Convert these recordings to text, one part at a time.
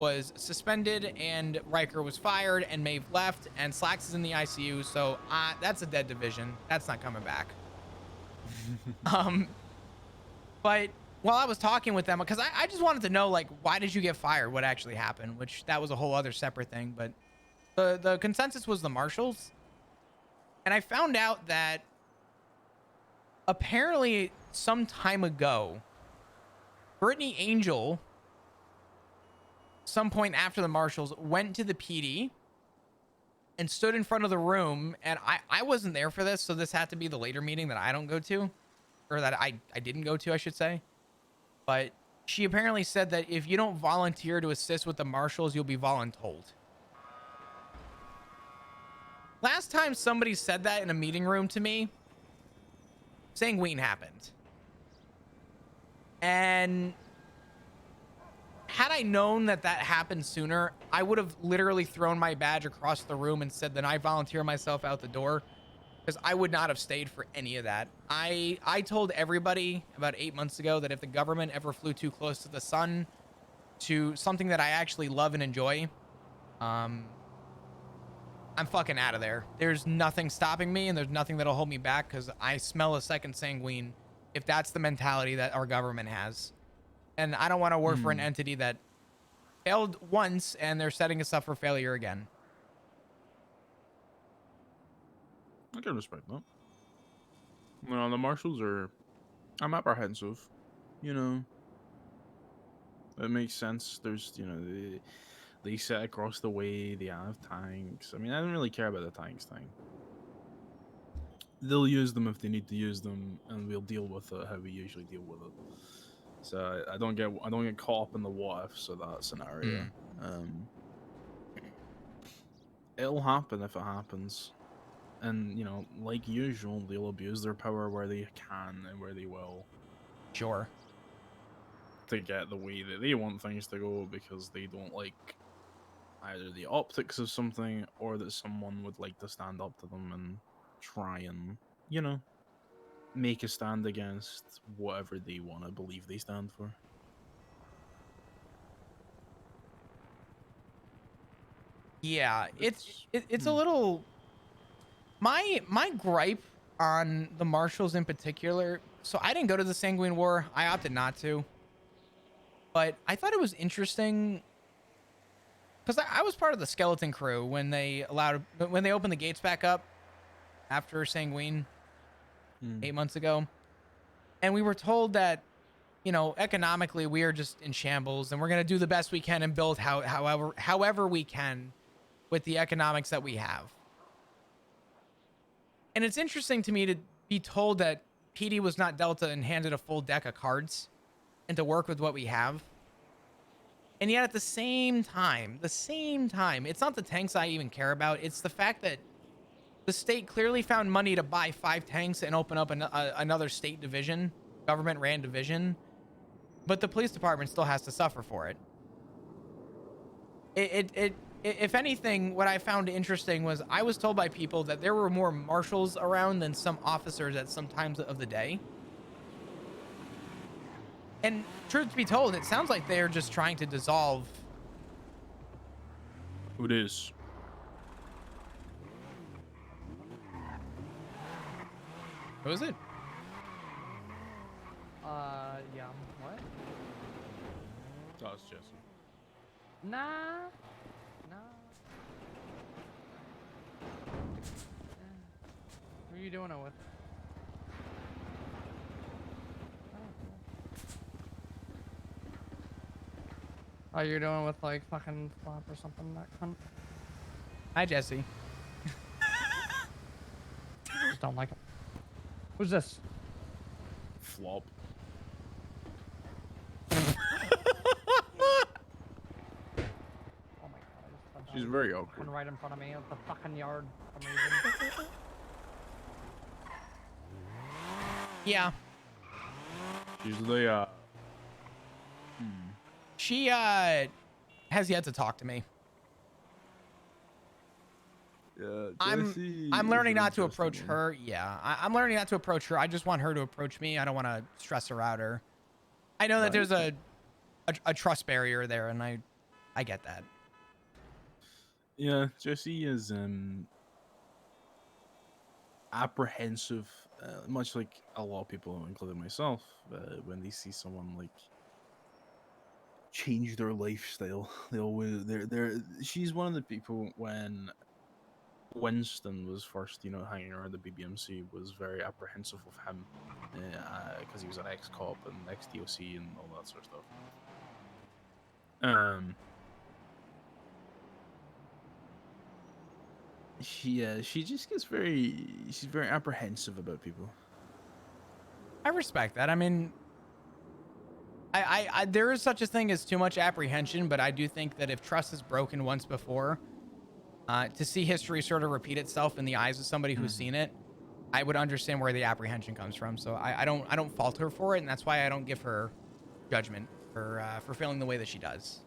was suspended and Riker was fired and Maeve left and Slacks is in the ICU. So that's a dead division. That's not coming back. But while I was talking with them, because I just wanted to know, like, why did you get fired? What actually happened? Which that was a whole other separate thing. But the consensus was the marshals. And I found out that apparently some time ago, Brittany Angel, some point after the marshals, went to the PD and stood in front of the room. And I wasn't there for this, so this had to be the later meeting that I don't go to, or that I didn't go to, I should say. But she apparently said that if you don't volunteer to assist with the marshals, you'll be voluntold. Last time somebody said that in a meeting room to me, sanguine happened. And had I known that that happened sooner, I would have literally thrown my badge across the room and said that I volunteer myself out the door, because I would not have stayed for any of that. I told everybody about 8 months ago that if the government ever flew too close to the sun, to something that I actually love and enjoy, I'm fucking out of there. There's nothing stopping me, and there's nothing that'll hold me back, because I smell a second sanguine if that's the mentality that our government has. And I don't want to work for an entity that failed once and they're setting us up for failure again. I can respect that. Well, the marshals I'm apprehensive. You know, it makes sense. There's, they sit across the way. They have tanks. I mean, I don't really care about the tanks thing. They'll use them if they need to use them, and we'll deal with it how we usually deal with it. So I don't get caught up in the what ifs of that scenario. It'll happen if it happens. And, like usual, they'll abuse their power where they can and where they will. Sure. To get the way that they want things to go, because they don't like either the optics of something, or that someone would like to stand up to them and try and, make a stand against whatever they want to believe they stand for. Yeah, it's a little... My gripe on the marshals in particular, so I didn't go to the Sanguine War. I opted not to. But I thought it was interesting because I was part of the skeleton crew when they opened the gates back up after Sanguine 8 months ago. And we were told that, economically we are just in shambles and we're going to do the best we can and build however we can with the economics that we have. And it's interesting to me to be told that PD was not Delta and handed a full deck of cards and to work with what we have. And yet at the same time, it's not the tanks I even care about. It's the fact that the state clearly found money to buy 5 tanks and open up another state division, government ran division, but the police department still has to suffer for it. If anything, what I found interesting was I was told by people that there were more marshals around than some officers at some times of the day. And truth to be told, it sounds like they're just trying to dissolve. Who it is? Who is it? Yeah, what? Oh, it's Jesse. Nah. Who are you doing it with? Oh, you're doing it with like fucking flop or something, that cunt? Hi, Jesse. Just don't like it. Who's this? Flop. Oh my god, I just fell She's down. very awkward. One right in front of me at the fucking yard. Amazing. Yeah. She's the, She has yet to talk to me. Yeah, I'm learning not to approach her. Yeah, I'm learning not to approach her. I just want her to approach me. I don't want to stress her out, or I know that there's a trust barrier there, and I I get that. Yeah, Jesse is apprehensive, much like a lot of people, including myself, when they see someone like change their lifestyle. They always they're she's one of the people when Winston was first, hanging around the BBMC, was very apprehensive of him because he was an ex-cop and ex-DOC and all that sort of stuff. Um, she just gets she's very apprehensive about people. I respect that. I mean, there is such a thing as too much apprehension, but I do think that if trust is broken once before, to see history sort of repeat itself in the eyes of somebody who's Mhm. seen it, I would understand where the apprehension comes from. So I don't fault her for it, and that's why I don't give her judgment for feeling the way that she does.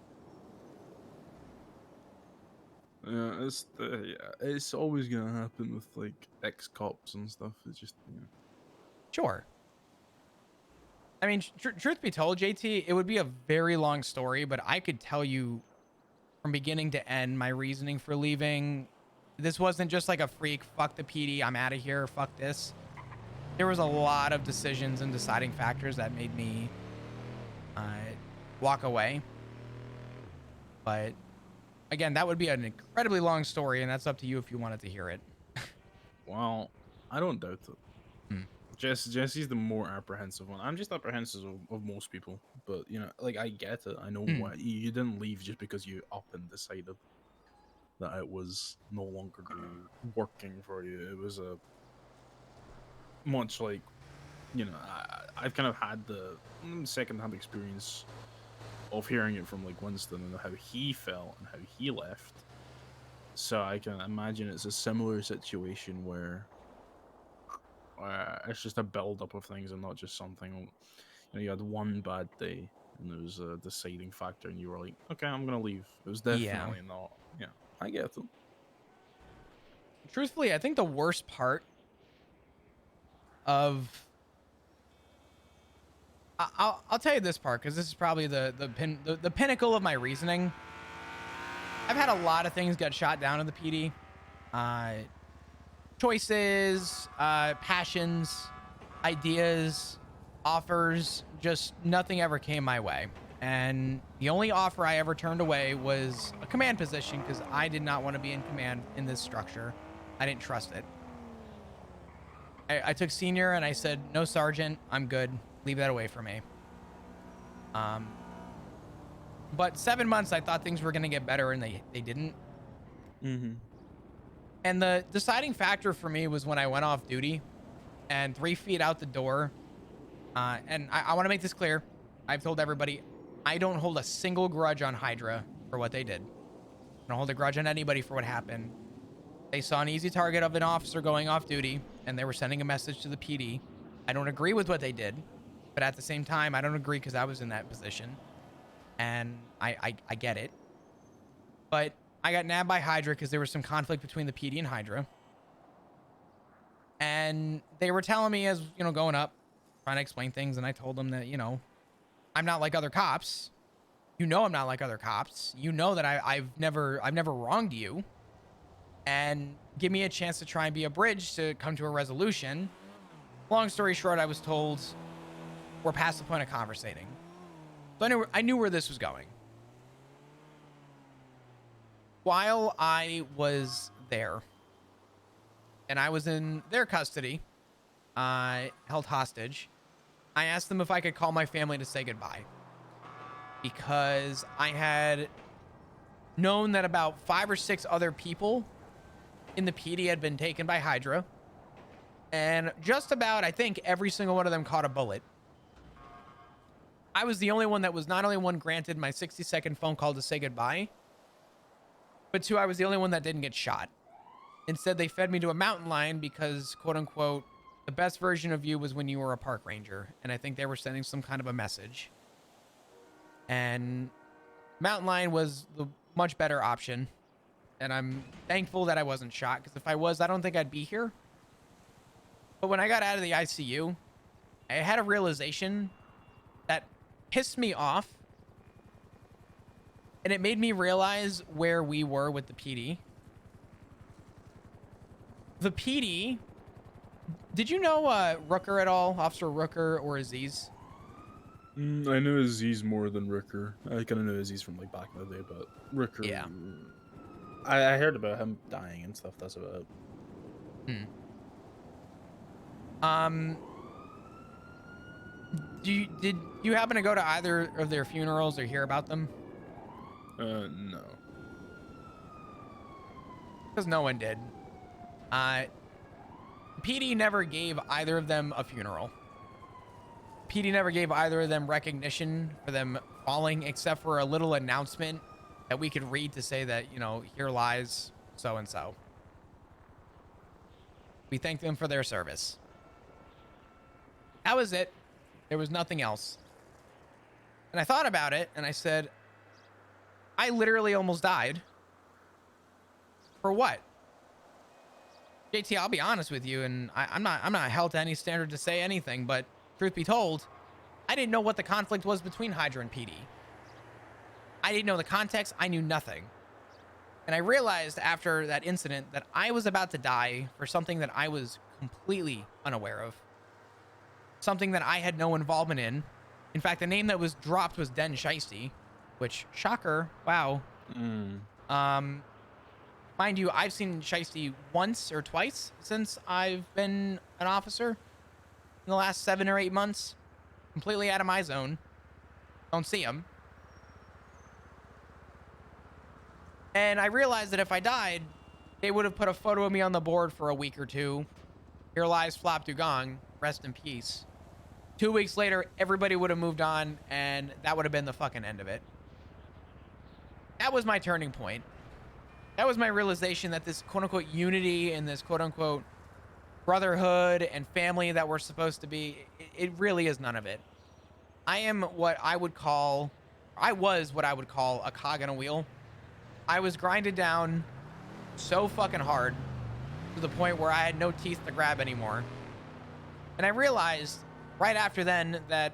It's always gonna happen with like ex-cops and stuff. It's just Sure. I mean, truth be told, JT, it would be a very long story, but I could tell you from beginning to end my reasoning for leaving. This wasn't just like a freak, fuck the PD, I'm out of here, fuck this. There was a lot of decisions and deciding factors that made me uh, walk away. But again, that would be an incredibly long story, and that's up to you if you wanted to hear it. well, I don't doubt it. Hmm. Jesse's the more apprehensive one. I'm just apprehensive of most people, but like I get it. I know Hmm. why you didn't leave just because you up and decided that it was no longer working for you. It was a much like I've kind of had the secondhand experience of hearing it from like Winston and how he felt and how he left. So I can imagine it's a similar situation where it's just a build up of things and not just something. You had one bad day and there was a deciding factor, and you were like, "Okay, I'm gonna leave." It was Yeah. definitely not. Yeah, I get it. Truthfully, I think the worst part of I'll tell you this part because this is probably the pinnacle of my reasoning. I've had a lot of things get shot down in the PD. Uh, Choices, passions, ideas, offers, just nothing ever came my way. And the only offer I ever turned away was a command position because I did not want to be in command in this structure. I didn't trust it. I took senior and I said, no, sergeant, I'm good. Leave that away from me. Um, but 7 months, I thought things were going to get better, and they didn't. Mm-hmm. And the deciding factor for me was when I went off duty and 3 feet out the door. And I want to make this clear. I've told everybody, I don't hold a single grudge on Hydra for what they did. I don't hold a grudge on anybody for what happened. They saw an easy target of an officer going off duty, and they were sending a message to the PD. I don't agree with what they did, but at the same time, I don't agree because I was in that position. And I get it. But I got nabbed by Hydra because there was some conflict between the PD and Hydra. And they were telling me as, going up, trying to explain things. And I told them that, I'm not like other cops. I'm not like other cops. That I've never wronged you. And give me a chance to try and be a bridge to come to a resolution. Long story short, I was told we're past the point of conversating. So I knew where this was going. While I was there and I was in their custody, held hostage, I asked them if I could call my family to say goodbye because I had known that about 5 or 6 other people in the PD had been taken by Hydra, and just about, I think, every single one of them caught a bullet. I was the only one that was not only one granted my 60-second phone call to say goodbye, but 2, I was the only one that didn't get shot. Instead, they fed me to a mountain lion because, quote unquote, the best version of you was when you were a park ranger. And I think they were sending some kind of a message. And mountain lion was the much better option. And I'm thankful that I wasn't shot, because if I was, I don't think I'd be here. But when I got out of the ICU, I had a realization that pissed me off And it made me realize where we were with the PD. The PD, did you know Rooker at all? Officer Rooker or Aziz? I know Aziz more than Rooker. I kind of know Aziz from like back in the day, but Rooker, Yeah. I heard about him dying and stuff. That's about it. Hmm. Um, did you happen to go to either of their funerals or hear about them? No. Because no one did. PD never gave either of them a funeral. PD never gave either of them recognition for them falling, except for a little announcement that we could read to say that, you know, here lies so and so. We thank them for their service. That was it. There was nothing else. And I thought about it and I said, I literally almost died. For what? JT, I'll be honest with you, and I'm not held to any standard to say anything, but truth be told, I didn't know what the conflict was between Hydra and PD. I didn't know the context. I knew nothing. And I realized after that incident that I was about to die for something that I was completely unaware of. Something that I had no involvement in. In fact, the name that was dropped was Den Shiesty, which, shocker, wow. Mind you, I've seen Shiesty once or twice since I've been an officer in the last 7 or 8 months. Completely out of my zone. Don't see him. And I realized that if I died, they would have put a photo of me on the board for a week or two. Here lies Flop Dugong. Rest in peace. 2 weeks later, everybody would have moved on, and that would have been the fucking end of it. That was my turning point. That was my realization that this quote-unquote unity and this quote-unquote brotherhood and family that we're supposed to be, it really is none of it. I was what I would call a cog in a wheel. I was grinded down so fucking hard to the point where I had no teeth to grab anymore. And I realized right after then that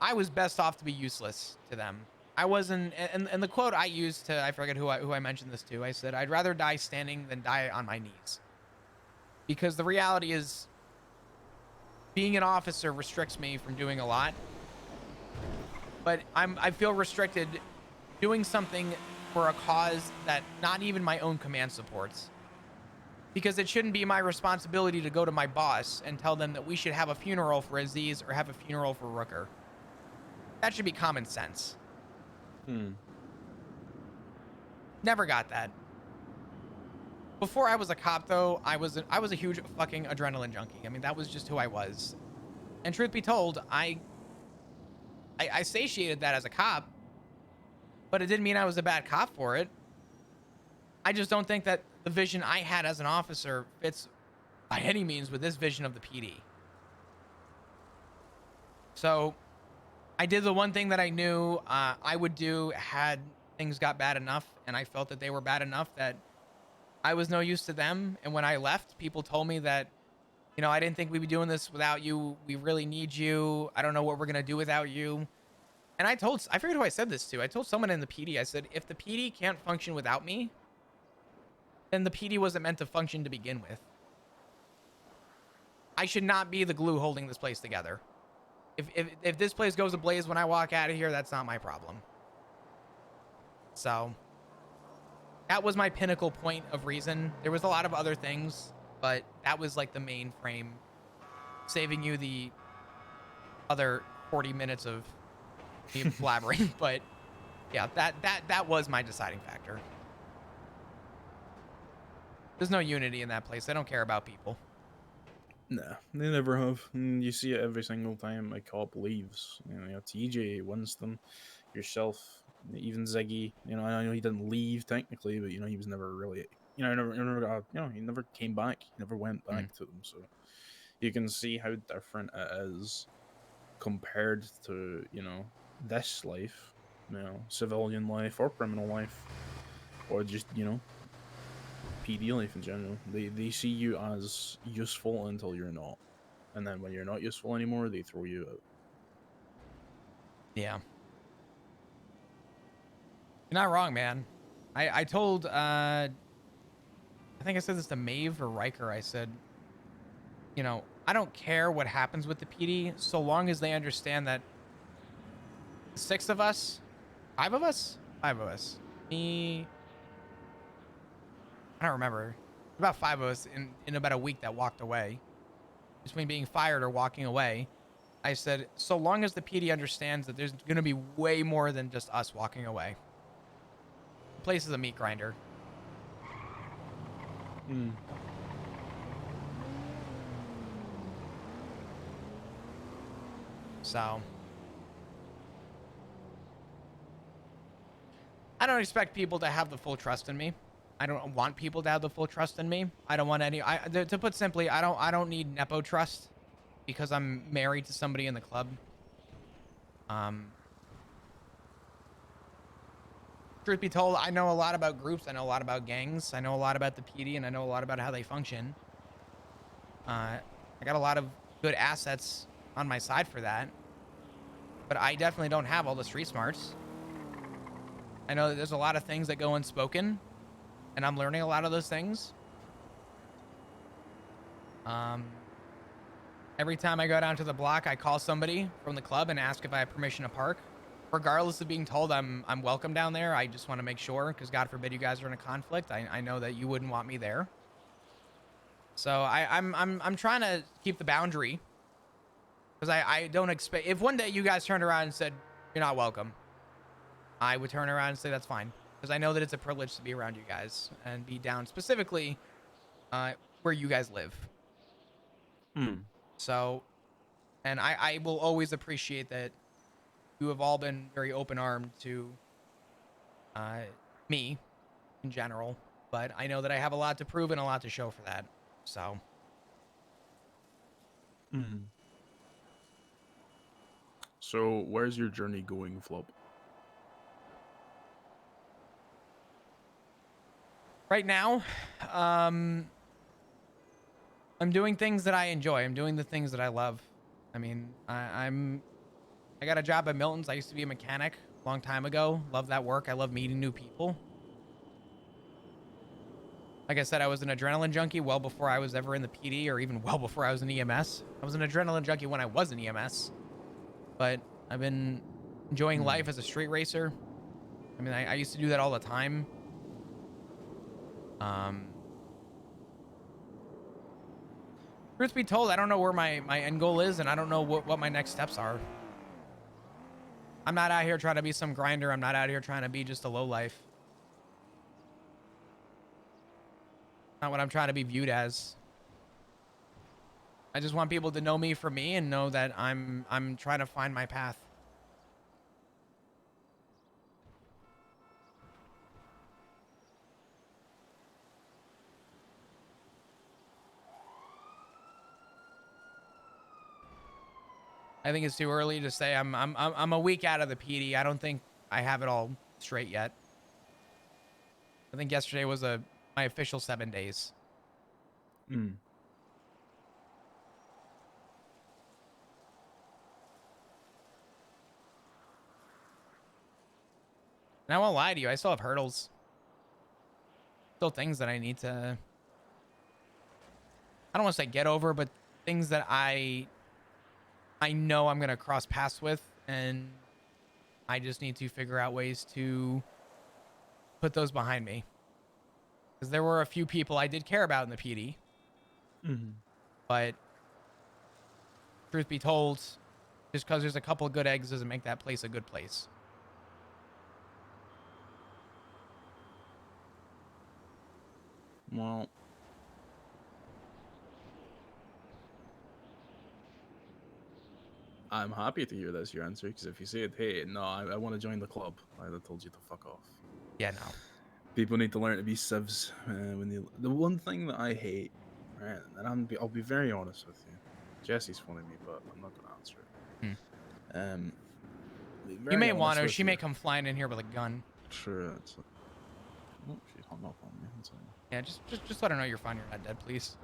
I was best off to be useless to them. I wasn't, and the quote I used to, I forget who I mentioned this to. I said, I'd rather die standing than die on my knees. Because the reality is, being an officer restricts me from doing a lot. But I feel restricted doing something for a cause that not even my own command supports. Because it shouldn't be my responsibility to go to my boss and tell them that we should have a funeral for Aziz or have a funeral for Rooker. That should be common sense. Never got that. Before I was a cop, though, I was a huge fucking adrenaline junkie. I mean, that was just who I was. And truth be told, I satiated that as a cop, but it didn't mean I was a bad cop for it. I just don't think that the vision I had as an officer fits by any means with this vision of the PD. So I did the one thing that I knew I would do had things got bad enough, and I felt that they were bad enough that I was no use to them. And when I left, people told me that, you know, I didn't think we'd be doing this without you. We really need you. I don't know what we're going to do without you. And I forget who I said this to. I told someone in the PD, I said, if the PD can't function without me, then the PD wasn't meant to function to begin with. I should not be the glue holding this place together. If this place goes ablaze when I walk out of here, that's not my problem. So that was my pinnacle point of reason. There was a lot of other things, but that was like the main frame, saving you the other 40 minutes of me blabbering. But yeah, that was my deciding factor. There's no unity in that place. They don't care about people. Nah, they never have. And you see it every single time a cop leaves. You know, TJ, Winston, yourself, even Ziggy. You know, I know he didn't leave technically, but you know he was never really. You know, he never came back. He never went back to them. So you can see how different it is compared to this life, civilian life or criminal life, or just PD life in general. They see you as useful until you're not, and then when you're not useful anymore, they throw you out. Yeah. You're not wrong, man. I told I think I said this to Maeve or Riker. I said, you know, I don't care what happens with the PD so long as they understand that 6 of us, 5 of us, 5 of us, me, I don't remember, about 5 of us in about a week that walked away between being fired or walking away. I said, so long as the PD understands that there's going to be way more than just us walking away. The place is a meat grinder. Hmm. So I don't expect people to have the full trust in me. I don't want people to have the full trust in me. I don't want any. To put simply, I don't need nepo trust because I'm married to somebody in the club. Um, Truth be told, I know a lot about groups. I know a lot about gangs. I know a lot about the PD, and I know a lot about how they function. I got a lot of good assets on my side for that, but I definitely don't have all the street smarts. I know that there's a lot of things that go unspoken, and I'm learning a lot of those things. Every time I go down to the block, I call somebody from the club and ask if I have permission to park. Regardless of being told I'm welcome down there, I just want to make sure, because God forbid you guys are in a conflict. I know that you wouldn't want me there. So I'm trying to keep the boundary, because I don't expect, if one day you guys turned around and said you're not welcome, I would turn around and say that's fine, because I know that it's a privilege to be around you guys and be down specifically where you guys live. Hmm. So, and I will always appreciate that you have all been very open-armed to me in general, but I know that I have a lot to prove and a lot to show for that. So, Hmm. So where's your journey going, Flop? right now, um, I'm doing things that I enjoy. I'm doing the things that I love. I mean, I got a job at Milton's. I used to be a mechanic a long time ago. Love that work. I love meeting new people. Like I said, I was an adrenaline junkie well before I was ever in the PD, or even well before I was in EMS. I was an adrenaline junkie when I was in EMS, but I've been enjoying Hmm. life as a street racer. I mean, I used to do that all the time. Um, Truth be told, I don't know where my end goal is, and I don't know what my next steps are. I'm not out here trying to be some grinder. I'm not out here trying to be just a low life. Not what I'm trying to be viewed as. I just want people to know me for me and know that I'm trying to find my path. I think it's too early to say I'm a week out of the PD. I don't think I have it all straight yet. I think yesterday was my official 7 days. Hmm. And I won't lie to you, I still have hurdles. Still things that I need to, I don't want to say get over, but things that I know I'm gonna cross paths with, and I just need to figure out ways to put those behind me. Because there were a few people I did care about in the PD, Hmm. but truth be told, just because there's a couple of good eggs doesn't make that place a good place. Well, I'm happy to hear that's your answer, because if you said, hey, no, I want to join the club, I'd have told you to fuck off. Yeah, no. People need to learn to be civs. When the one thing that I hate, right, and I'll be very honest with you. Jesse's phoning me, but I'm not going to answer Hmm. it. Be You very may want honest to. with She you. may come flying in here with a gun. Sure, it's like, oh, she hung up on me. That's all. Yeah, just let her know you're fine. You're not dead, please.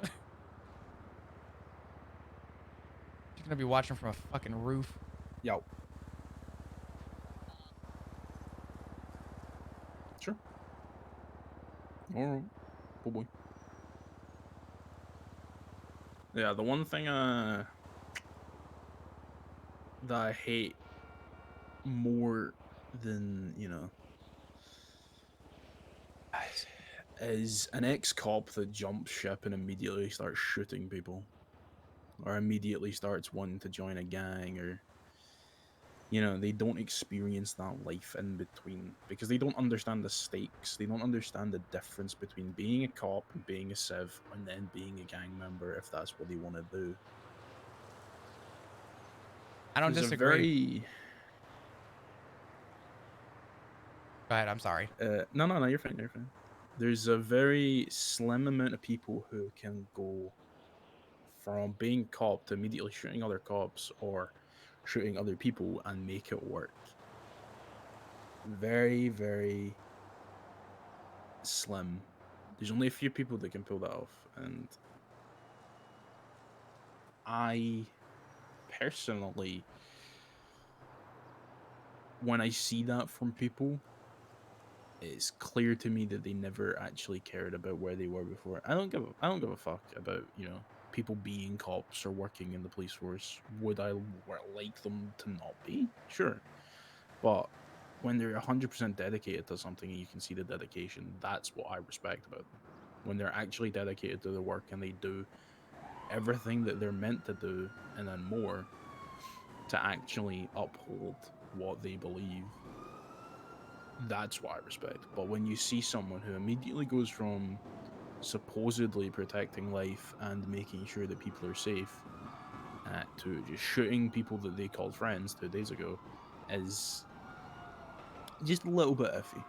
She's gonna be watching from a fucking roof. Yo. All right. Oh boy. Yeah, the one thing that I hate more than, is an ex-cop that jumps ship and immediately starts shooting people, or immediately starts wanting to join a gang, or they don't experience that life in between because they don't understand the stakes. They don't understand the difference between being a cop and being a civ, and then being a gang member if that's what they want to do. I don't There's a disagree. very Go ahead. I'm sorry. no, you're fine, you're fine. There's a very slim amount of people who can go from being cop to immediately shooting other cops or shooting other people and make it work. Very, very slim. There's only a few people that can pull that off, and I personally, when I see that from people, it's clear to me that they never actually cared about where they were before. I don't give a fuck about, people being cops or working in the police force. Would I like them to not be? Sure. But when they're 100% dedicated to something and you can see the dedication, that's what I respect about them. When they're actually dedicated to their work and they do everything that they're meant to do and then more to actually uphold what they believe, that's what I respect. But when you see someone who immediately goes from supposedly protecting life and making sure that people are safe to just shooting people that they called friends 2 days ago, is just a little bit iffy.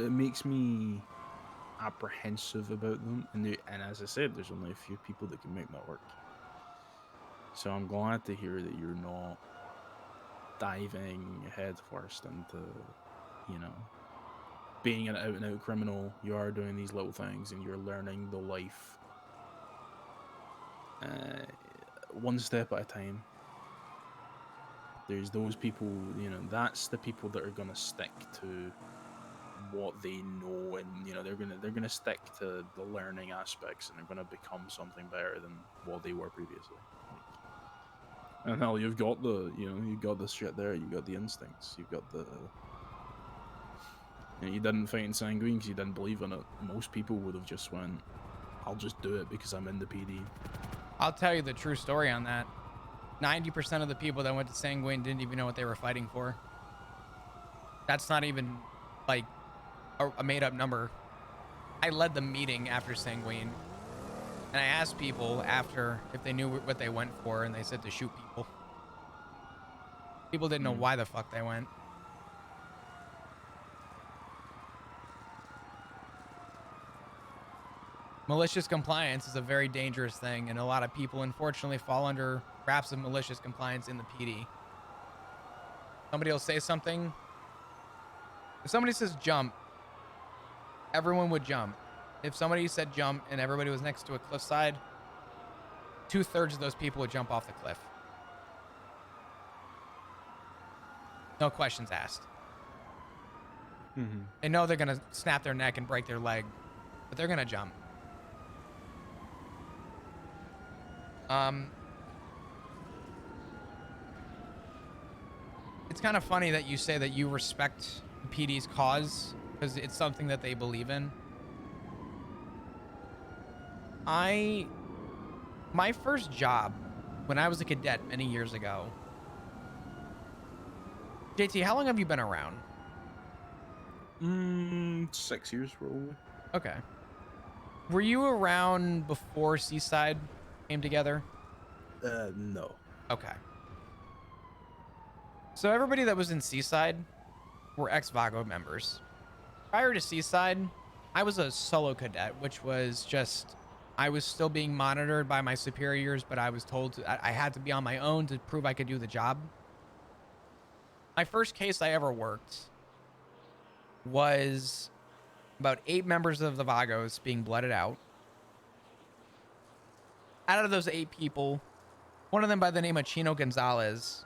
It makes me apprehensive about them, and as I said, there's only a few people that can make that work. So I'm glad to hear that you're not diving headfirst into, you know, being an out and out criminal. You are doing these little things, and you're learning the life, uh, one step at a time. There's those people, that's the people that are gonna stick to what they know, and they're gonna stick to the learning aspects, and they're gonna become something better than what they were previously. Like, and hell, you've got the shit there. You got the instincts. You've got the. You didn't fight in Sanguine because you didn't believe in it. Most people would have just went, "I'll just do it because I'm in the PD." I'll tell you the true story on that. 90% of the people that went to Sanguine didn't even know what they were fighting for. That's not even like a made up number. I led the meeting after Sanguine, and I asked people after if they knew what they went for, and they said to shoot people. People didn't know Mm. why the fuck they went. Malicious compliance is a very dangerous thing, and a lot of people unfortunately fall under wraps of malicious compliance in the PD. Somebody will say something. If somebody says jump, everyone would jump. If somebody said jump and everybody was next to a cliffside, 2/3 of those people would jump off the cliff. No questions asked. Mm-hmm. They know they're going to snap their neck and break their leg, but they're going to jump. It's kind of funny that you say that you respect the PD's cause because it's something that they believe in. My first job when I was a cadet many years ago. JT, how long have you been around? 6 years probably. Okay. Were you around before Seaside came together? No. Okay. So everybody that was in Seaside were ex-Vago members. Prior to Seaside, I was a solo cadet, which was just, I was still being monitored by my superiors, but I was told I had to be on my own to prove I could do the job. My first case I ever worked was about 8 members of the Vagos being blooded out. Out of those 8 people, one of them by the name of Chino Gonzalez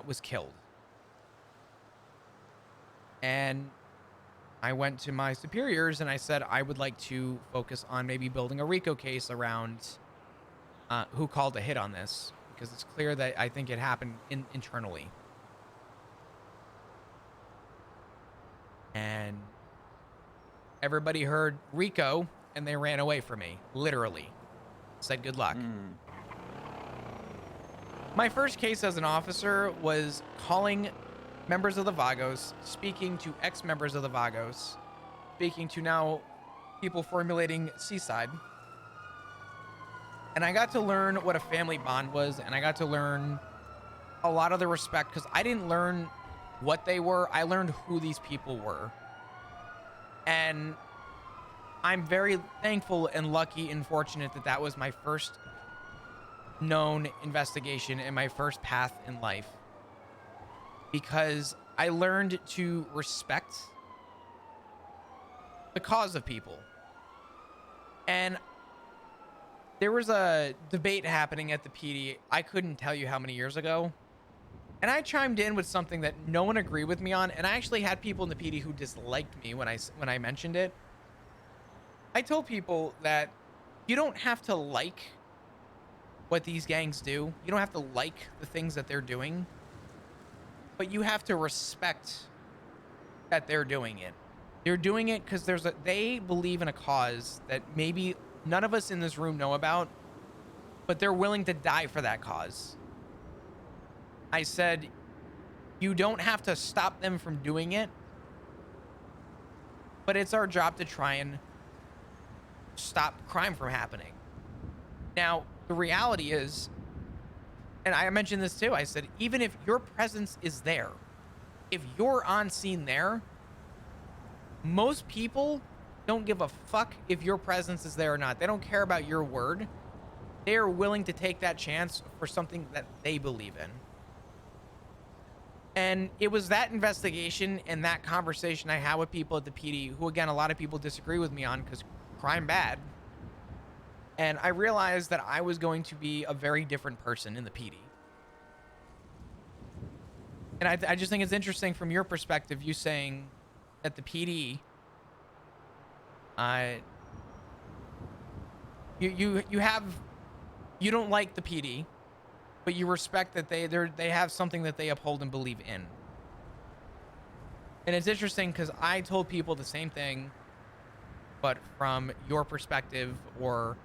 was killed. And I went to my superiors and I said I would like to focus on maybe building a RICO case around who called a hit on this, because it's clear that I think it happened internally. And everybody heard RICO and they ran away from me, literally. Said good luck. My first case as an officer was calling members of the Vagos, speaking to ex-members of the Vagos, speaking to now people formulating Seaside. And I got to learn what a family bond was, and I got to learn a lot of the respect, because I didn't learn what they were, I learned who these people were. And I'm very thankful and lucky and fortunate that that was my first known investigation and my first path in life, because I learned to respect the cause of people. And there was a debate happening at the PD, I couldn't tell you how many years ago, and I chimed in with something that no one agreed with me on, and I actually had people in the PD who disliked me when I mentioned it. I told people that you don't have to like what these gangs do. You don't have to like the things that they're doing, but you have to respect that they're doing it. They're doing it because they believe in a cause that maybe none of us in this room know about, but they're willing to die for that cause. I said, you don't have to stop them from doing it, but it's our job to try and stop crime from happening. Now, the reality is, and I mentioned this too, I said, even if your presence is there, if you're on scene there, most people don't give a fuck if your presence is there or not. They don't care about your word. They are willing to take that chance for something that they believe in. And it was that investigation and that conversation I had with people at the PD, who again, a lot of people disagree with me on because crime bad. And I realized that I was going to be a very different person in the PD. And I just think it's interesting from your perspective, you saying that the PD, you don't like the PD, but you respect that they have something that they uphold and believe in. And it's interesting because I told people the same thing, but from your perspective or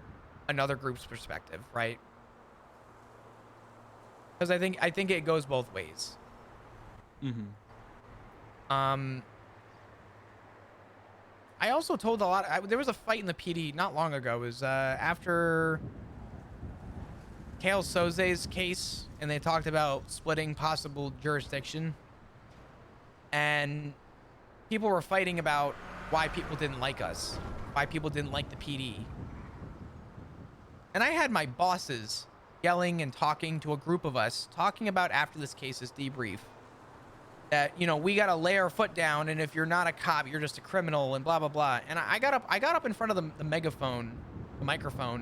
another group's perspective, right? Because I think it goes both ways. I also told there was a fight in the PD not long ago. It was after Kale Soze's case, and they talked about splitting possible jurisdiction, and people were fighting about why people didn't like us, why people didn't like the PD. And I had my bosses yelling and talking to a group of us, talking about after this case's debrief, that, you know, we got to lay our foot down, and if you're not a cop, you're just a criminal, and blah, blah, blah. And I got up in front of the microphone,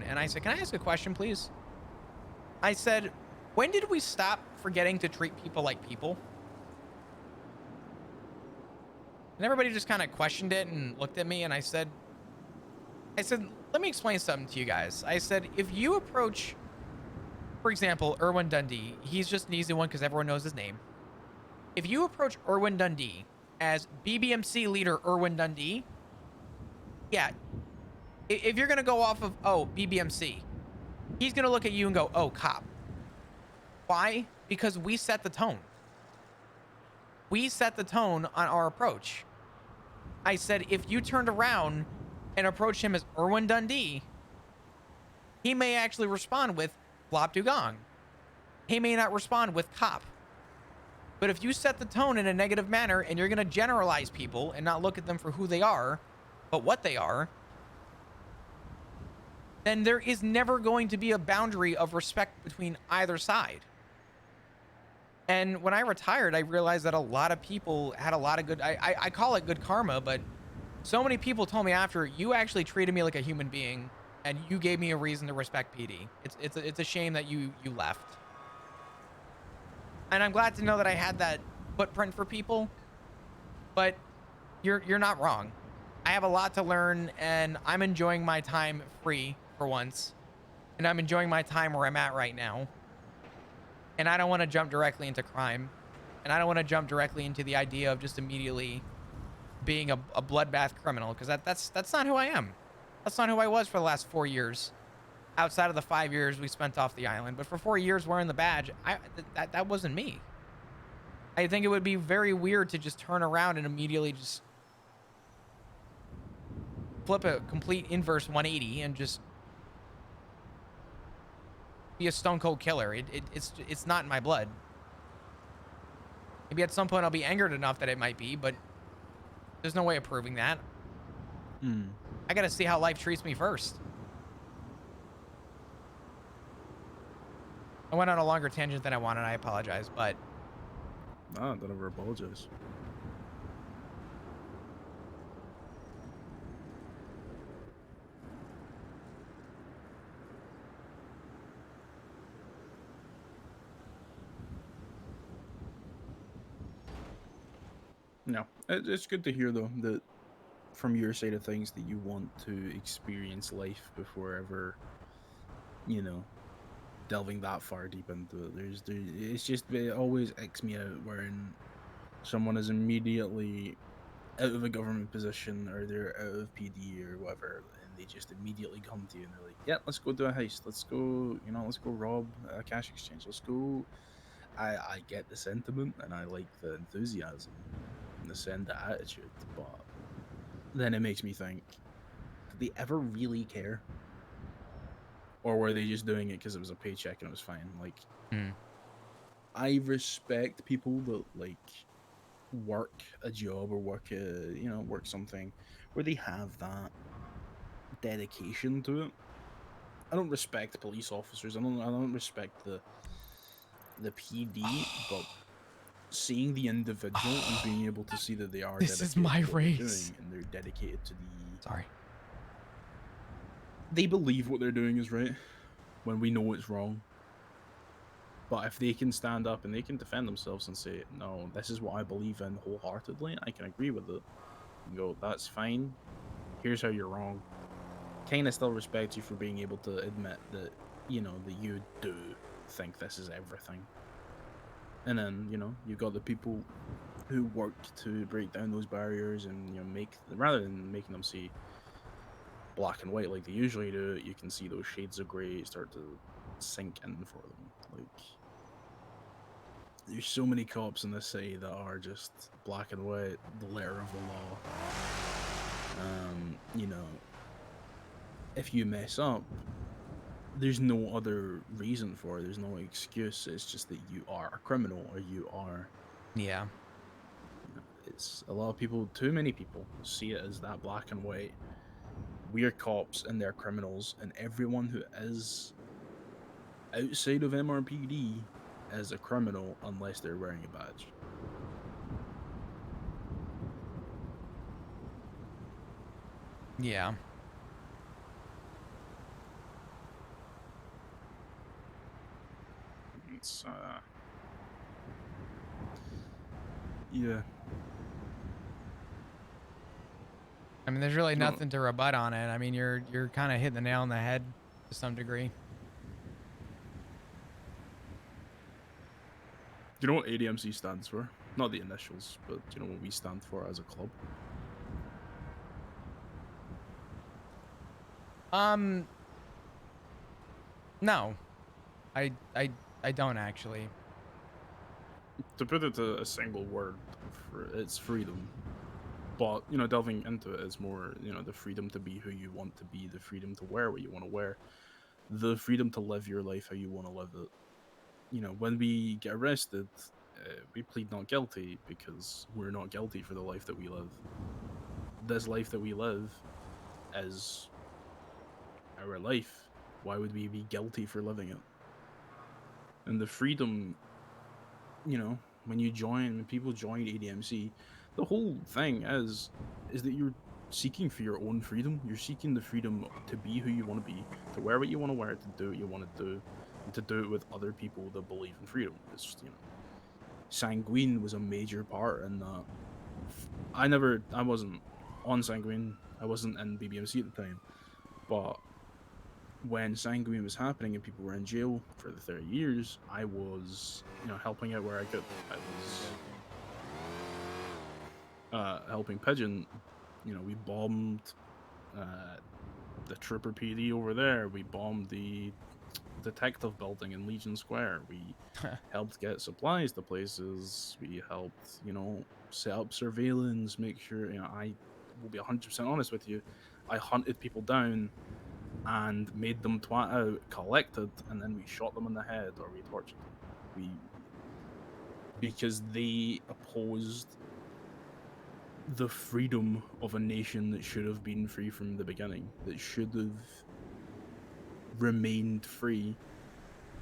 and I said, can I ask a question, please? I said, when did we stop forgetting to treat people like people? And everybody just kind of questioned it and looked at me, and I said, let me explain something to you guys. I said, if you approach, for example, Irwin Dundee, he's just an easy one because everyone knows his name. If you approach Irwin Dundee as BBMC leader Irwin Dundee, yeah, if you're going to go off of, oh, BBMC, he's going to look at you and go, oh, cop. Why? Because we set the tone. We set the tone on our approach. I said, if you turned around and approached him as Irwin Dundee, he may actually respond with Flop Dugong. He may not respond with cop. But if you set the tone in a negative manner and you're going to generalize people and not look at them for who they are, but what they are, then there is never going to be a boundary of respect between either side. And when I retired, I realized that a lot of people had a lot of good, I call it good karma, but so many people told me after, you actually treated me like a human being and you gave me a reason to respect PD. It's a shame that you left. And I'm glad to know that I had that footprint for people. But you're not wrong. I have a lot to learn, and I'm enjoying my time free for once, and I'm enjoying my time where I'm at right now. And I don't want to jump directly into crime, and I don't want to jump directly into the idea of just immediately being a bloodbath criminal, because that's not who I am. That's not who I was for the last 4 years. Outside of the 5 years we spent off the island, but for 4 years wearing the badge, that wasn't me. I think it would be very weird to just turn around and immediately just flip a complete inverse 180 and just be a stone cold killer. It's not in my blood. Maybe at some point I'll be angered enough that it might be, but there's no way of proving that. Hmm. I gotta see how life treats me first. I went on a longer tangent than I wanted. I apologize, but Nah, don't ever apologize. No, it's good to hear though that from your side of things that you want to experience life before ever, you know, delving that far deep into it. It's just it always icks me out when someone is immediately out of a government position or they're out of PD or whatever, and they just immediately come to you and they're like, "Yeah, let's go do a heist. Let's go, let's go rob a cash exchange. Let's go." I get the sentiment and I like the enthusiasm and the attitude, but then it makes me think: did they ever really care, or were they just doing it because it was a paycheck and it was fine? Like, I respect people that like work a job or work something where they have that dedication to it. I don't respect police officers. I don't respect the PD, but seeing the individual and being able to see that they are this is dedicated my to what they're race. doing and they're dedicated to Sorry. they believe what they're doing is right when we know it's wrong. But if they can stand up and they can defend themselves and say, "No, this is what I believe in wholeheartedly, I can agree with it," and go, "That's fine. Here's how you're wrong." Kind of still respect you for being able to admit that, that you do think this is everything. And then, you've got the people who work to break down those barriers and, rather than making them see black and white like they usually do, you can see those shades of gray start to sink in for them. Like, there's so many cops in this city that are just black and white, the letter of the law. If you mess up, there's no other reason for it. There's no excuse. It's just that you are a criminal or you are. Yeah. It's a lot of people, too many people, see it as that black and white. We're cops and they're criminals, and everyone who is outside of MRPD is a criminal unless they're wearing a badge. Yeah. It's yeah. I mean, there's really No. nothing to rebut on it. I mean, you're kind of hitting the nail on the head to some degree. Do you know what ADMC stands for? Not the initials, but do you know what we stand for as a club? No. I don't actually. To put it to a single word, it's freedom. But, delving into it is more, the freedom to be who you want to be, the freedom to wear what you want to wear, the freedom to live your life how you want to live it. When we get arrested, we plead not guilty because we're not guilty for the life that we live. This life that we live is our life. Why would we be guilty for living it? And the freedom, when people join ADMC, the whole thing is that you're seeking for your own freedom. You're seeking the freedom to be who you want to be, to wear what you want to wear, to do what you want to do, and to do it with other people that believe in freedom. It's Sanguine was a major part in that. I wasn't on Sanguine. I wasn't in BBMC at the time, but when Sanguine was happening and people were in jail for the 30 years, I was, helping out where I could. I was helping Pigeon. We bombed uh, the Trooper PD over there. We bombed the detective building in Legion Square. We helped get supplies to places. We helped, set up surveillance, make sure, I will be 100% honest with you. I hunted people down and made them twat out, collected, and then we shot them in the head or we tortured them. Because they opposed the freedom of a nation that should have been free from the beginning, that should have remained free,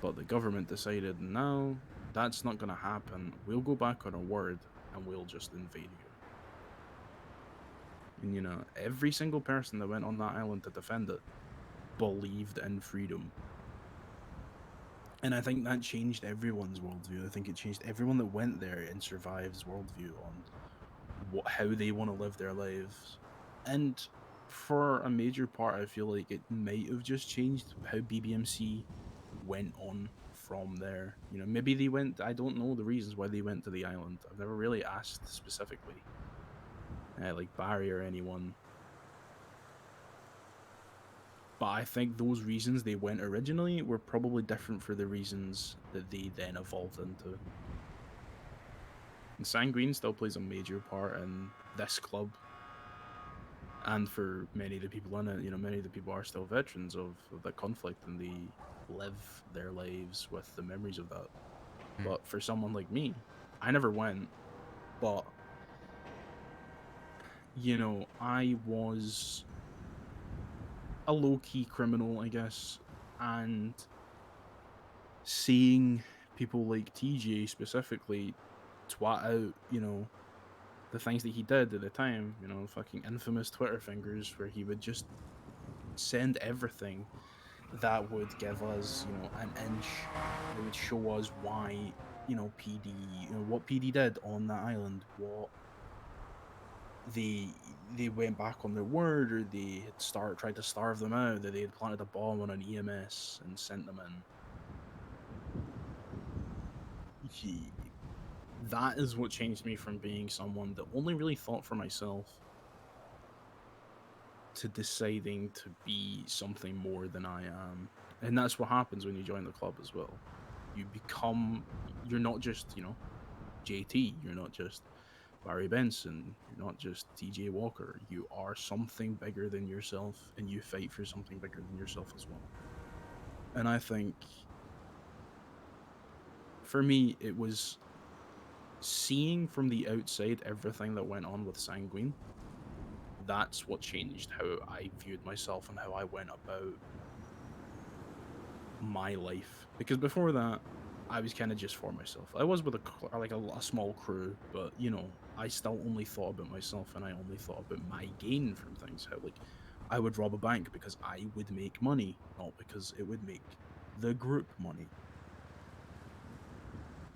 but the government decided, no, that's not going to happen. We'll go back on our word and we'll just invade you. And every single person that went on that island to defend it believed in freedom. And I think that changed everyone's worldview. I think it changed everyone that went there and survived's worldview on how they want to live their lives. And for a major part, I feel like it might have just changed how BBMC went on from there. Maybe they went, I don't know the reasons why they went to the island. I've never really asked specifically, like Barry or anyone. But I think those reasons they went originally were probably different for the reasons that they then evolved into. And Sanguine still plays a major part in this club. And for many of the people in it, many of the people are still veterans of that conflict and they live their lives with the memories of that. But for someone like me, I never went, but I was a low-key criminal, I guess, and seeing people like TJ specifically twat out, the things that he did at the time, fucking infamous Twitter fingers, where he would just send everything that would give us, an inch, that would show us why, PD, what PD did on that island, what they went back on their word, or they had tried to starve them out, that they had planted a bomb on an EMS and sent them in. That is what changed me from being someone that only really thought for myself to deciding to be something more than I am. And that's what happens when you join the club as well. You're not just, JT, you're not just Barry Benson, you're not just TJ Walker, you are something bigger than yourself, and you fight for something bigger than yourself as well. And I think for me, it was seeing from the outside everything that went on with Sanguine. That's what changed how I viewed myself and how I went about my life. Because before that, I was kind of just for myself. I was with a small crew, but I still only thought about myself, and I only thought about my gain from things. How I would rob a bank because I would make money, not because it would make the group money.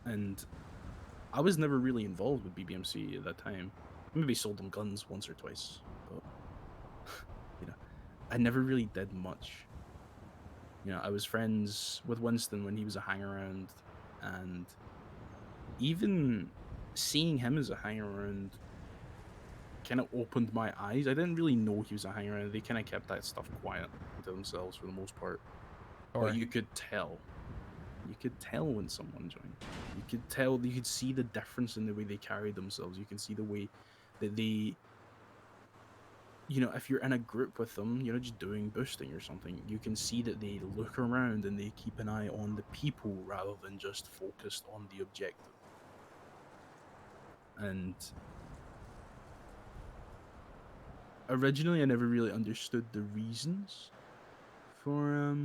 And I was never really involved with BBMC at that time. I maybe sold them guns once or twice, but I never really did much. I was friends with Winston when he was a hang-around, and even seeing him as a hang-around kind of opened my eyes. I didn't really know he was a hang-around. They kind of kept that stuff quiet to themselves for the most part. But you could tell. You could tell when someone joined. You could see the difference in the way they carried themselves. You can see the way that they, if you're in a group with them, just doing boosting or something, you can see that they look around and they keep an eye on the people rather than just focused on the objective. And originally, I never really understood the reasons for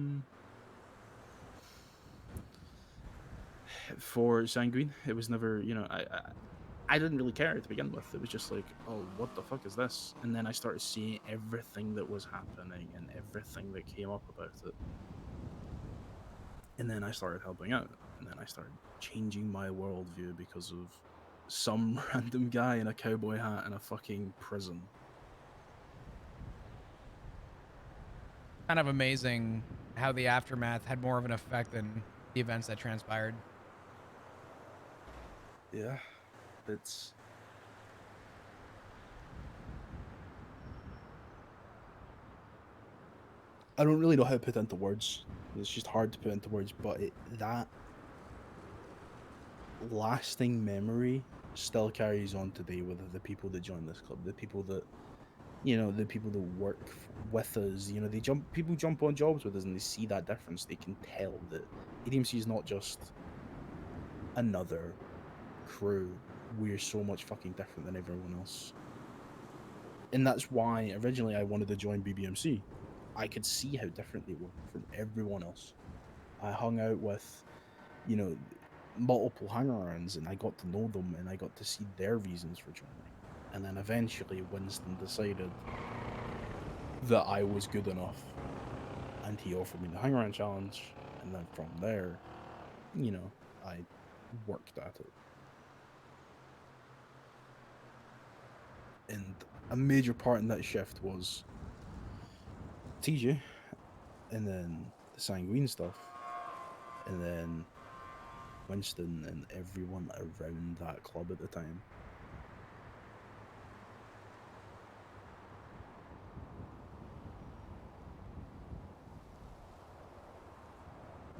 Sanguine. It was never, I didn't really care to begin with. It was just like, oh, what the fuck is this? And then I started seeing everything that was happening and everything that came up about it. And then I started helping out. And then I started changing my worldview because of some random guy in a cowboy hat in a fucking prison. Kind of amazing how the aftermath had more of an effect than the events that transpired. Yeah, it's... I don't really know how to put it into words. It's just hard to put into words, but that lasting memory still carries on today with the people that join this club, the people that, you know, the people that work with us. You know, people jump on jobs with us and they see that difference. They can tell that ADMC is not just another crew. We're so much fucking different than everyone else. And that's why originally I wanted to join BBMC. I could see how different they were from everyone else. I hung out with, you know, multiple hangarounds and I got to know them and I got to see their reasons for joining. And then eventually Winston decided that I was good enough and he offered me the hangaround challenge. And then from there, you know, I worked at it. And a major part in that shift was TJ, and then the Sanguine stuff, and then Winston and everyone around that club at the time.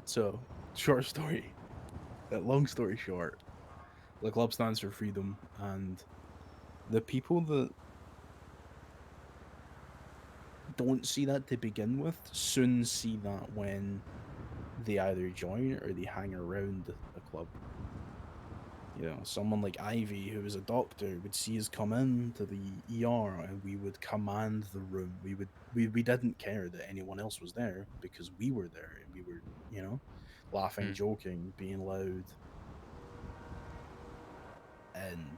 So, short story, long story short, the club stands for freedom, and the people that don't see that to begin with soon see that when they either join or they hang around the club. You know, someone like Ivy, who was a doctor, would see us come into the ER and we would command the room. We didn't care that anyone else was there because we were there and we were, you know, laughing, joking, being loud. And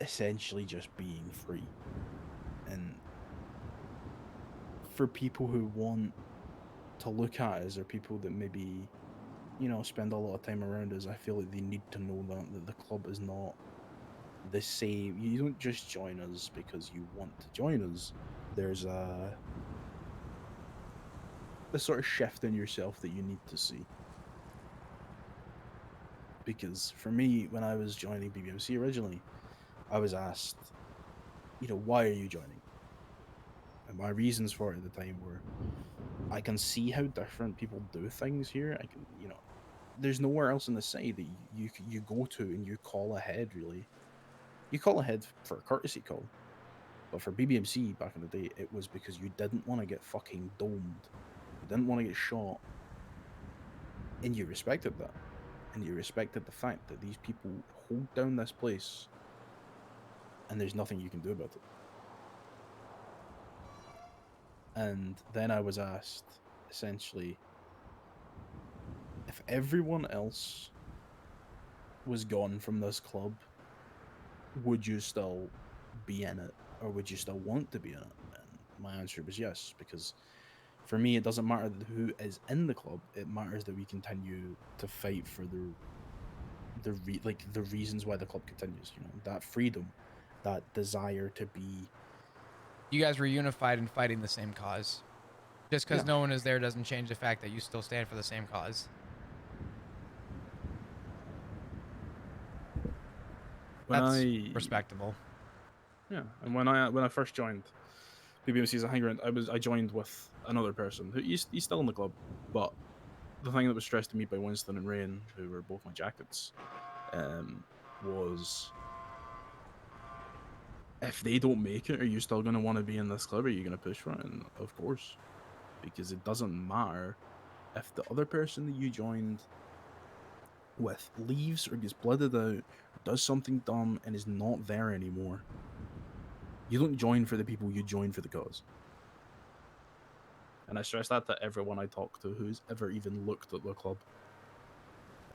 essentially just being free. And for people who want to look at us, or people that maybe, you know, spend a lot of time around us, I feel like they need to know that the club is not the same. You don't just join us because you want to join us. There's a sort of shift in yourself that you need to see. Because for me, when I was joining BBMC originally, I was asked, you know, why are you joining? And my reasons for it at the time were, I can see how different people do things here. I can, you know, there's nowhere else in the city that you go to and you call ahead. Really, you call ahead for a courtesy call, but for BBMC back in the day, it was because you didn't want to get fucking domed, you didn't want to get shot, and you respected that, and you respected the fact that these people hold down this place, and there's nothing you can do about it. And then I was asked, essentially, if everyone else was gone from this club, would you still be in it, or would you still want to be in it? And my answer was yes, because for me, it doesn't matter who is in the club. It matters that we continue to fight for the reasons why the club continues. You know, that freedom, that desire to be. You guys were unified in fighting the same cause. Just because Yeah. no one is there doesn't change the fact that you still stand for the same cause. That's respectable. Yeah, and when I first joined BBMC as a hanger, I joined with another person who he's still in the club, but the thing that was stressed to me by Winston and Rain, who were both my jackets, was, if they don't make it, are you still going to want to be in this club? Are you going to push for it? And of course, because it doesn't matter if the other person that you joined with leaves or gets blooded out, or does something dumb and is not there anymore. You don't join for the people, you join for the cause. And I stress that to everyone I talk to who's ever even looked at the club.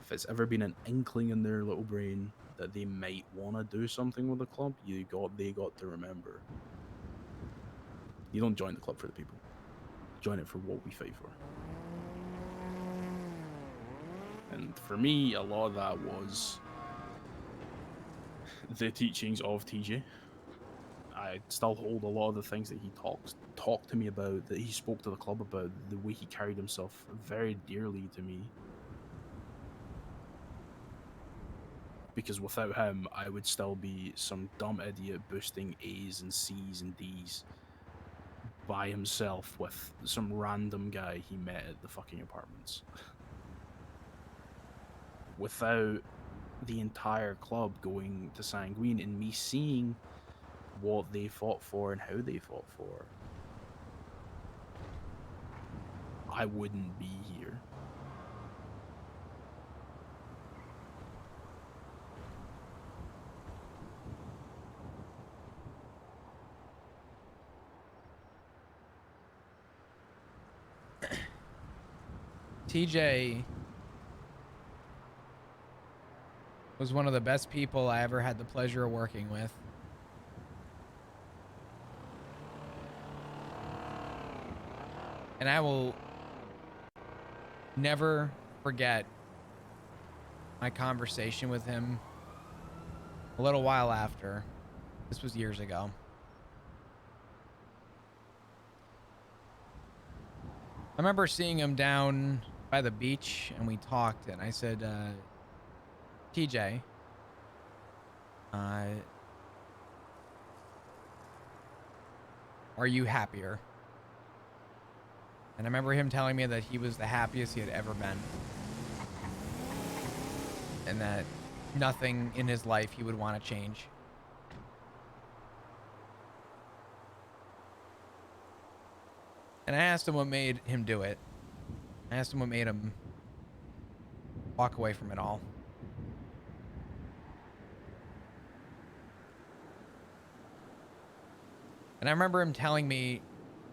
If it's ever been an inkling in their little brain that they might want to do something with the club, they got to remember. You don't join the club for the people. Join it for what we fight for. And for me, a lot of that was the teachings of TJ. I still hold a lot of the things that he talked to me about, that he spoke to the club about, the way he carried himself, very dearly to me. Because without him, I would still be some dumb idiot boosting A's and C's and D's by himself with some random guy he met at the fucking apartments. Without the entire club going to Sanguine and me seeing what they fought for and how they fought for, I wouldn't be here. TJ was one of the best people I ever had the pleasure of working with. And I will never forget my conversation with him a little while after. This was years ago. I remember seeing him down by the beach and we talked, and I said, TJ, are you happier? And I remember him telling me that he was the happiest he had ever been. And that nothing in his life he would want to change. And I asked him what made him do it. I asked him what made him walk away from it all. And I remember him telling me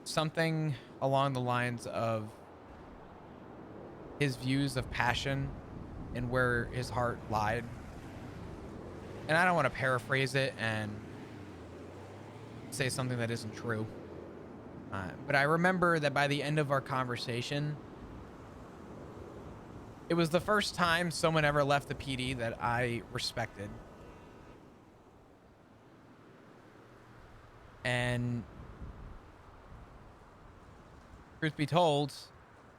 something along the lines of his views of passion and where his heart lied. And I don't want to paraphrase it and say something that isn't true. But I remember that by the end of our conversation, it was the first time someone ever left the PD that I respected. And truth be told,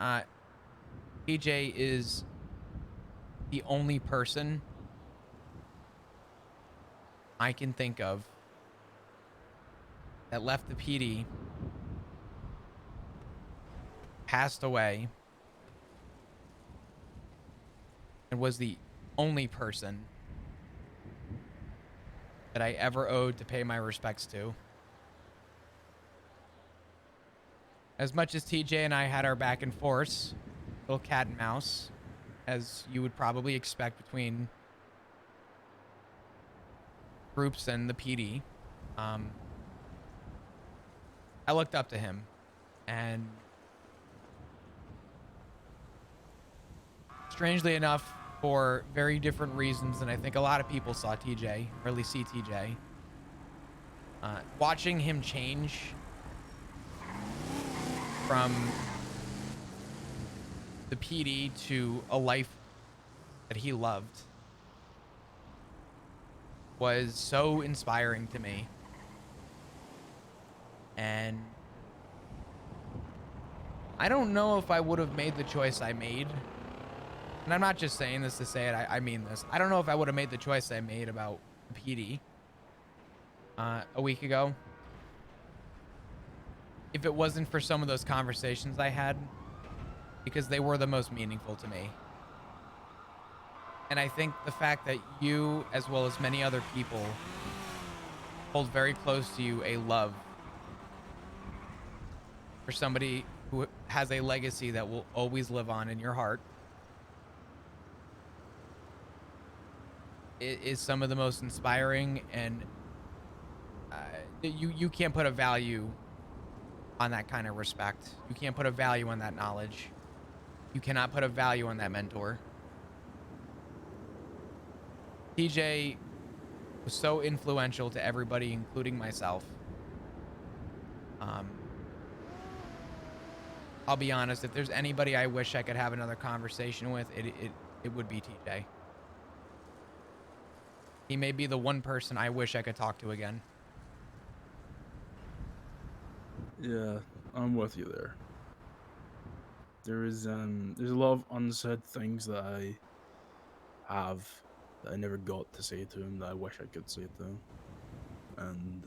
PJ is the only person I can think of that left the PD, passed away, and was the only person that I ever owed to pay my respects to. As much as TJ and I had our back and forth, little cat and mouse, as you would probably expect between groups and the PD, I looked up to him, and strangely enough, for very different reasons than I think a lot of people saw TJ, really see TJ, watching him change from the PD to a life that he loved was so inspiring to me. And I don't know if I would have made the choice I made. And I'm not just saying this to say it, I mean this. I don't know if I would have made the choice I made about PD a week ago if it wasn't for some of those conversations I had, because they were the most meaningful to me. And I think the fact that you, as well as many other people, hold very close to you a love for somebody who has a legacy that will always live on in your heart, it is some of the most inspiring, and you can't put a value on that kind of respect. You can't put a value on that knowledge. You cannot put a value on that mentor. TJ was so influential to everybody, including myself. I'll be honest, if there's anybody I wish I could have another conversation with, it it would be TJ. He may be the one person I wish I could talk to again. Yeah, I'm with you there. There's a lot of unsaid things that I have that I never got to say to him that I wish I could say to him. And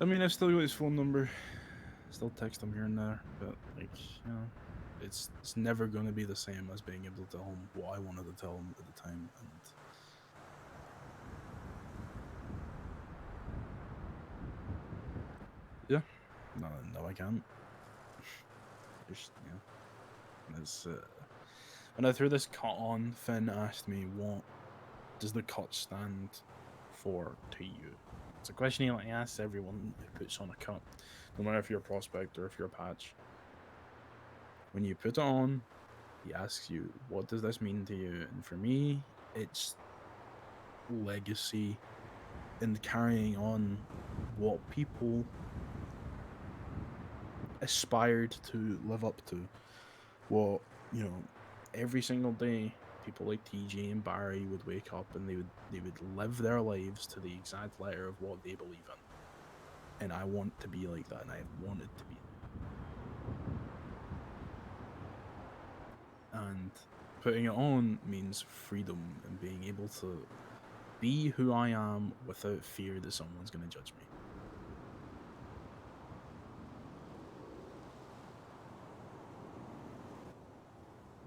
I mean, I've still got his phone number. Still text him here and there, but like, you know, it's never going to be the same as being able to tell him what I wanted to tell him at the time. And yeah, no, I can't. Just, yeah, it's when I threw this cut on, Finn asked me, "What does the cut stand for to you?" It's a question he like asks everyone who puts on a cut, no matter if you're a prospect or if you're a patch. When you put it on, he asks you, "What does this mean to you?" And for me, it's legacy and carrying on what people aspired to live up to. What, you know, every single day people like TJ and Barry would wake up and they would live their lives to the exact letter of what they believe in. And I want to be like that, and I wanted to be. And putting it on means freedom and being able to be who I am without fear that someone's going to judge me.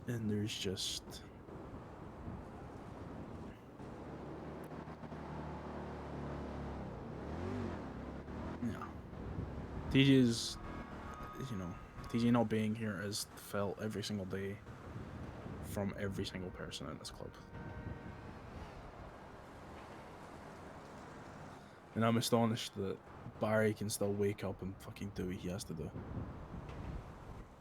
And there's just yeah, TJ's, TJ not being here is felt every single day from every single person in this club. And I'm astonished that Barry can still wake up and fucking do what he has to do.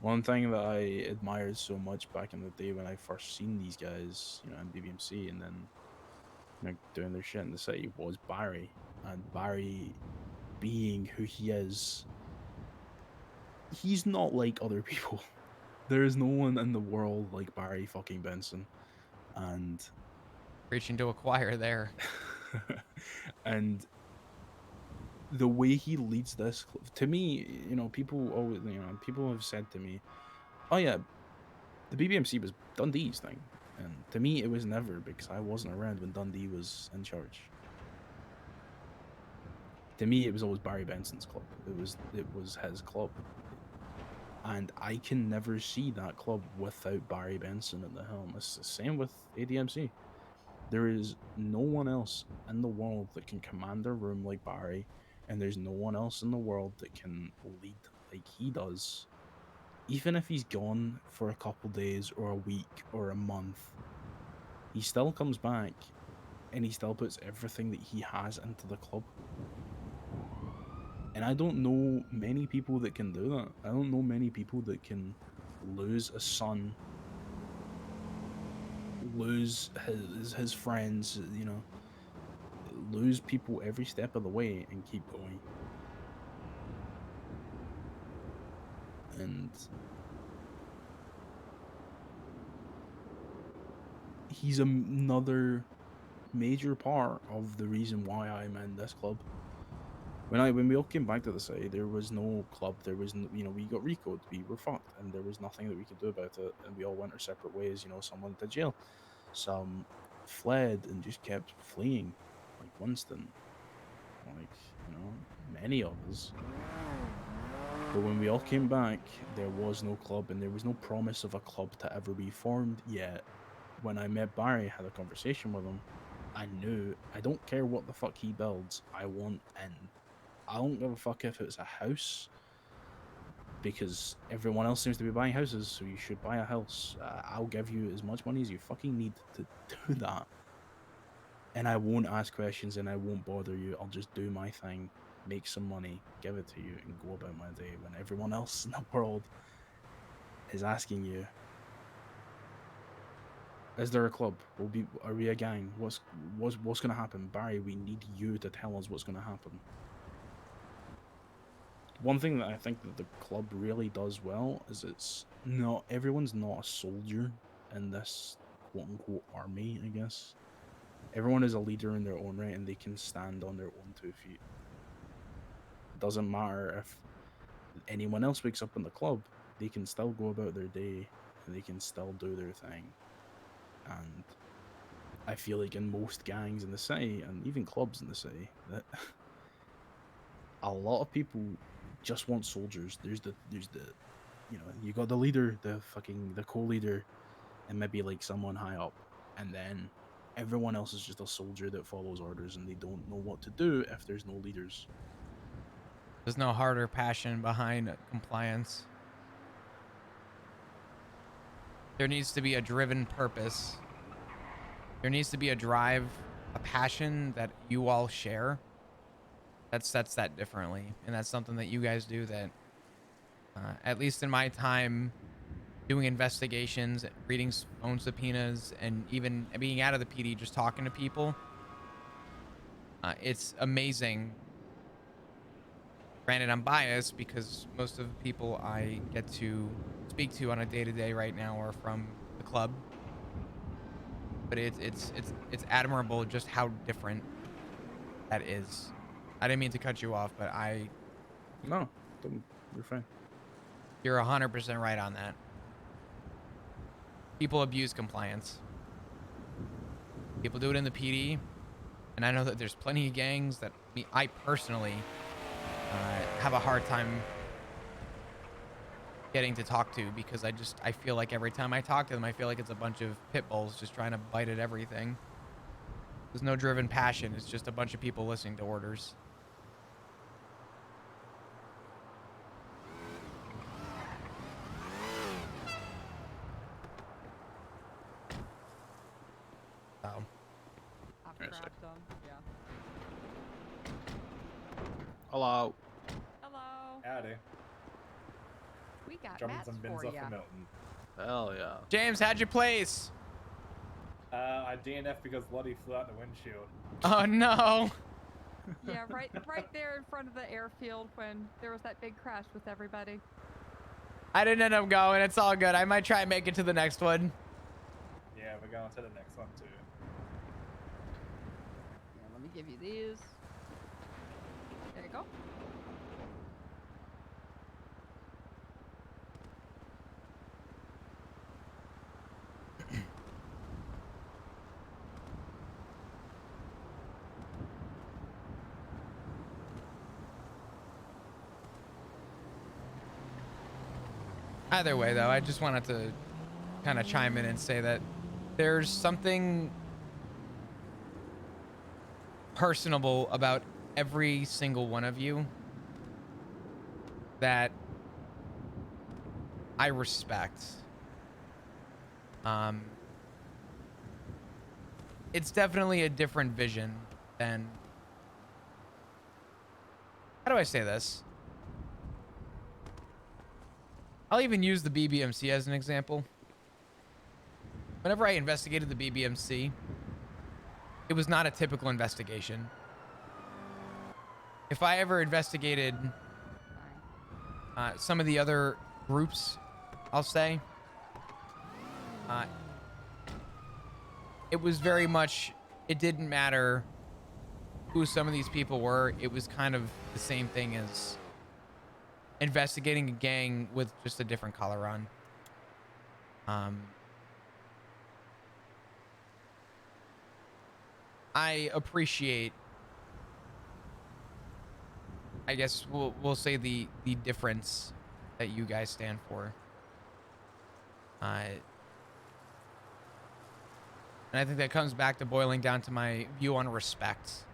One thing that I admired so much back in the day when I first seen these guys, in BBMC, and then doing their shit in the city, was Barry. And Barry being who he is, he's not like other people. There is no one in the world like Barry fucking Benson. And Preaching to a choir there. and the way he leads this, to me, people always, people have said to me, "Oh yeah, the BBMC was Dundee's thing," and to me, it was never, because I wasn't around when Dundee was in charge. To me, it was always Barry Benson's club. It was his club, and I can never see that club without Barry Benson at the helm. It's the same with ADMC. There is no one else in the world that can command a room like Barry, and there's no one else in the world that can lead like he does. Even if he's gone for a couple days or a week or a month, he still comes back and he still puts everything that he has into the club. And I don't know many people that can do that. I don't know many people that can lose a son, lose his friends, lose people every step of the way and keep going. And he's another major part of the reason why I'm in this club. When we all came back to the city, there was no club. There was no, we got recoded. We were fucked, and there was nothing that we could do about it. And we all went our separate ways. Some went to jail, some fled and just kept fleeing, like Winston, like many of us. But when we all came back, there was no club, and there was no promise of a club to ever be formed yet. When I met Barry, had a conversation with him, I knew, I don't care what the fuck he builds, I want in. I don't give a fuck if it's a house, because everyone else seems to be buying houses, so you should buy a house. I'll give you as much money as you fucking need to do that. And I won't ask questions, and I won't bother you. I'll just do my thing, make some money, give it to you, and go about my day, when everyone else in the world is asking you, is there a club? Are we a gang? What's gonna happen? Barry, we need you to tell us what's gonna happen. one thing that I think that the club really does well is it's not everyone's not a soldier in this quote unquote army, I guess. Everyone is a leader in their own right and they can stand on their own 2 feet. It doesn't matter if anyone else wakes up in the club, they can still go about their day and they can still do their thing. And I feel like in most gangs in the city and even clubs in the city that a lot of people just want soldiers. There's the you got the leader, the co-leader, and maybe like someone high up, and then everyone else is just a soldier that follows orders and they don't know what to do if there's no leaders. There's no heart or passion behind compliance. There needs to be a driven purpose. There needs to be a drive, a passion that you all share. That sets that differently, and that's something that you guys do that, at least in my time doing investigations, reading phone subpoenas, and even being out of the PD, just talking to people. It's amazing. Granted, I'm biased because most of the people I get to speak to on a day-to-day right now are from the club. But it's admirable just how different that is. I didn't mean to cut you off, but No, don't, you're fine. you're 100% right on that. People abuse compliance. People do it in the PD, and I know that there's plenty of gangs that I personally have a hard time getting to talk to because I feel like every time I talk to them, I feel like it's a bunch of pit bulls just trying to bite at everything. There's no driven passion. It's just a bunch of people listening to orders. So. I've Yes, grabbed them. Yeah. Hello. Hello. Howdy. We got Drumming mats some bins for off ya. the mountain. Hell yeah. James, how'd you place? I DNF because Luddy flew out the windshield. Oh no. Yeah, right there in front of the airfield when there was that big crash with everybody. I didn't end up going. It's all good. I might try and make it to the next one. Yeah, we're going to the next one too. Yeah, let me give you these. There you go. Either way, though, I just wanted to kind of chime in and say that there's something personable about every single one of you that I respect. It's definitely a different vision than... How do I say this? I'll even use the BBMC as an example. Whenever I investigated the BBMC, it was not a typical investigation. If I ever investigated some of the other groups, I'll say, it was very much, it didn't matter who some of these people were. It was kind of the same thing as investigating a gang with just a different color on. I appreciate, I guess we'll say the difference that you guys stand for. And I think that comes back to boiling down to my view on respect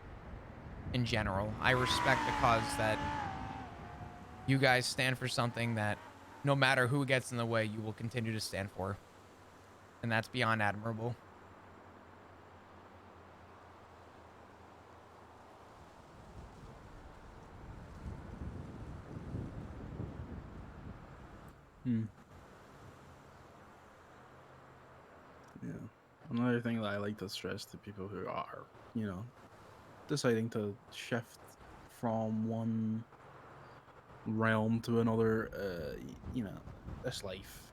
in general. I respect the cause that you guys stand for, something that no matter who gets in the way, you will continue to stand for. And that's beyond admirable. Yeah. Another thing that I like to stress to people who are, deciding to shift from realm to another, you know, this life